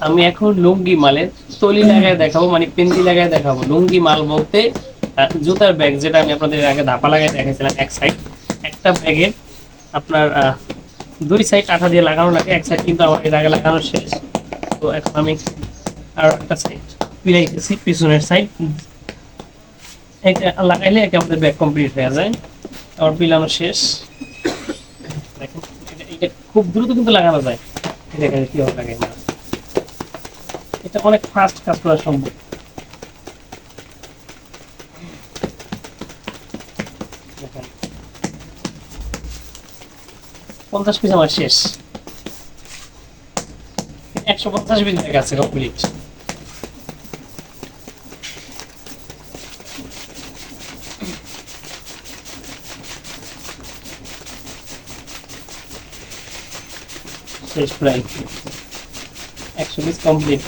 আমি এখন লুঙ্গি মালের তলি লাগায় দেখাবো, মানে পেন্সি লাগায় দেখাবো। লুঙ্গি মাল বলতে জুতার ব্যাগ, যেটা আমি আপনাদের আগে ধাপা লাগায় দেখাইছিলাম। এক সাইড একটা ব্যাগের আপনার দুই সাইড আঠা দিয়ে লাগানো লাগে, এক সাইড কিন্তু আমার এর আগে লাগানো শেষ। তো এখন আমি আর একটা সাইড পিলাইতেছি, পিছনের সাইড এটা লাগাইলে আমাদের ব্যাগ কমপ্লিট হয়ে যায়। আমার পিলানো শেষ। দেখেন এটা খুব দ্রুত কিন্তু লাগানো যায়। দেখেন কিভাবে লাগাই না, এটা অনেক ফাস্ট কাজ করা সম্ভব। দেখেন 50 পিস আমার শেষ, 150 পিস হয়ে গেছে কমপ্লিট। শেষ প্রায় 100 পিস কমপ্লিট।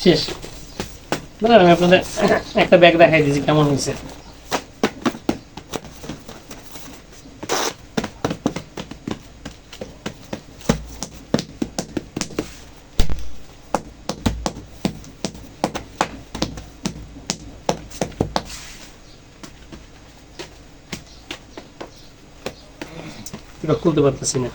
শেষ। দাঁড়ান আমি আপনাদের একটা ব্যাগ দেখাই দিয়েছি কেমন হয়েছে। এটা খুলতে পারতেছি না।